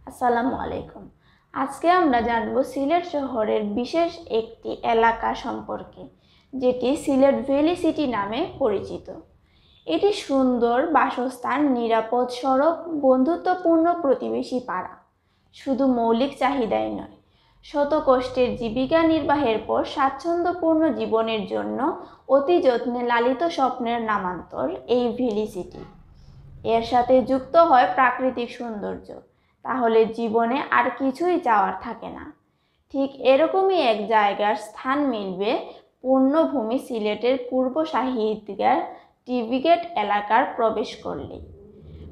আসসালামু আলাইকুম। আজকে আমরা জানব সিলেট শহরের বিশেষ একটি এলাকা সম্পর্কে, যেটি সিলেট ভ্যালি সিটি নামে পরিচিত। এটি সুন্দর বাসস্থান, নিরাপদ সড়ক, বন্ধুত্বপূর্ণ প্রতিবেশী পাড়া। শুধু মৌলিক চাহিদাই নয়, শত কষ্টের জীবিকা নির্বাহের পর স্বাচ্ছন্দ্যপূর্ণ জীবনের জন্য অতি যত্নে লালিত স্বপ্নের নামান্তর এই ভ্যালি সিটি। এর সাথে যুক্ত হয় প্রাকৃতিক সৌন্দর্য, তাহলে জীবনে আর কিছুই চাওয়ার থাকে না। ঠিক এরকমই এক জায়গার স্থান মিলবে পূর্ণভূমি সিলেটের পূর্ব সাহিত্যিকার টিভি গেট এলাকার প্রবেশ করলেই।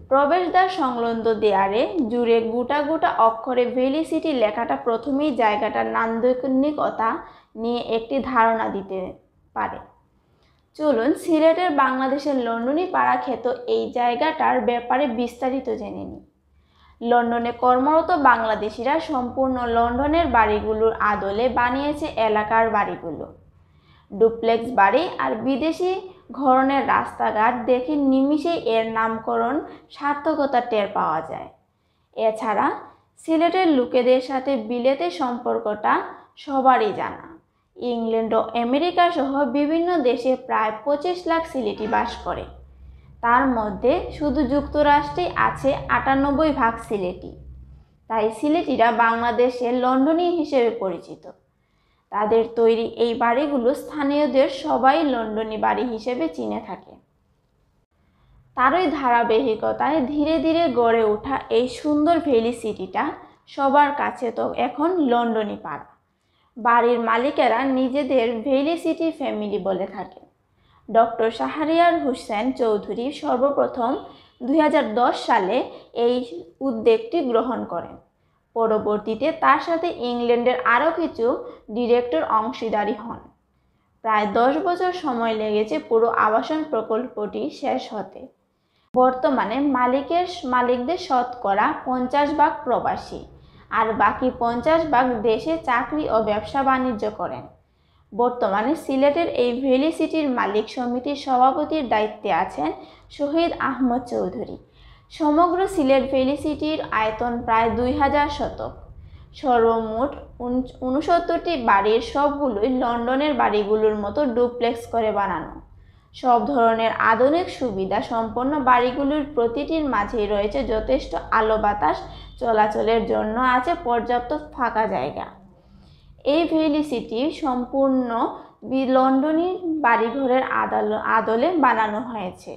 প্রবেশদ্বার সংলগ্ন দেয়ালে জুড়ে গোটা গোটা অক্ষরে ভ্যালি সিটি লেখাটা প্রথমেই জায়গাটার নান্দনিকতা নিয়ে একটি ধারণা দিতে পারে। চলুন সিলেটের বাংলাদেশের লন্ডনী পাড়া খ্যাত এই জায়গাটার ব্যাপারে বিস্তারিত জেনে নিই। লন্ডনে কর্মরত বাংলাদেশিরা সম্পূর্ণ লন্ডনের বাড়িগুলোর আদলে বানিয়েছে এলাকার বাড়িগুলো। ডুপ্লেক্স বাড়ি আর বিদেশি ধরনের রাস্তাঘাট দেখে নিমিষেই এর নামকরণ সার্থকতা টের পাওয়া যায়। এছাড়া সিলেটের লোকেদের সাথে বিলেতের সম্পর্কটা সবারই জানা। ইংল্যান্ড ও আমেরিকা সহ বিভিন্ন দেশে প্রায় 25 লাখ সিলেটি বাস করে। তার মধ্যে শুধু যুক্তরাষ্ট্রেই আছে 98% সিলেটি। তাই সিলেটিরা বাংলাদেশের লন্ডনী হিসেবে পরিচিত। তাদের তৈরি এই বাড়িগুলো স্থানীয়দের সবাই লন্ডনী বাড়ি হিসেবে চিনে থাকে। তারই ধারাবাহিকতায় ধীরে ধীরে গড়ে ওঠা এই সুন্দর ভ্যালি সিটিটা সবার কাছে তো এখন লন্ডনী পাড়া। বাড়ির মালিকেরা নিজেদের ভ্যালি সিটি ফ্যামিলি বলে থাকেন। ডক্টর শাহরিয়ার হোসেন চৌধুরী সর্বপ্রথম 2010 সালে এই উদ্যোগটি গ্রহণ করেন। পরবর্তীতে তার সাথে ইংল্যান্ডের আরও কিছু ডিরেক্টর অংশীদারি হন। প্রায় 10 বছর সময় লেগেছে পুরো আবাসন প্রকল্পটি শেষ হতে। বর্তমানে মালিকদের শতকরা 50% প্রবাসী, আর বাকি 50% দেশে চাকরি ও ব্যবসা বাণিজ্য করেন। বর্তমানে সিলেটের এই ভ্যালি সিটির মালিক সমিতির সভাপতির দায়িত্বে আছেন শহীদ আহমদ চৌধুরী। সমগ্র সিলেট ভ্যালি সিটির আয়তন প্রায় 2000 শতক। সর্বমোট 69টি বাড়ির সবগুলোই লন্ডনের বাড়িগুলোর মতো ডুপ্লেক্স করে বানানো। সব ধরনের আধুনিক সুবিধা সম্পন্ন বাড়িগুলোর প্রতিটির মাঝেই রয়েছে যথেষ্ট আলো বাতাস চলাচলের জন্য আছে পর্যাপ্ত ফাঁকা জায়গা। এই ভ্যালি সিটি সম্পূর্ণ লন্ডনী বাড়িঘরের আদলে বানানো হয়েছে।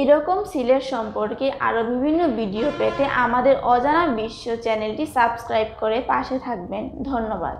এরকম সিলেট সম্পর্কে আরও বিভিন্ন ভিডিও পেতে আমাদের অজানা বিশ্ব চ্যানেলটি সাবস্ক্রাইব করে পাশে থাকবেন। ধন্যবাদ।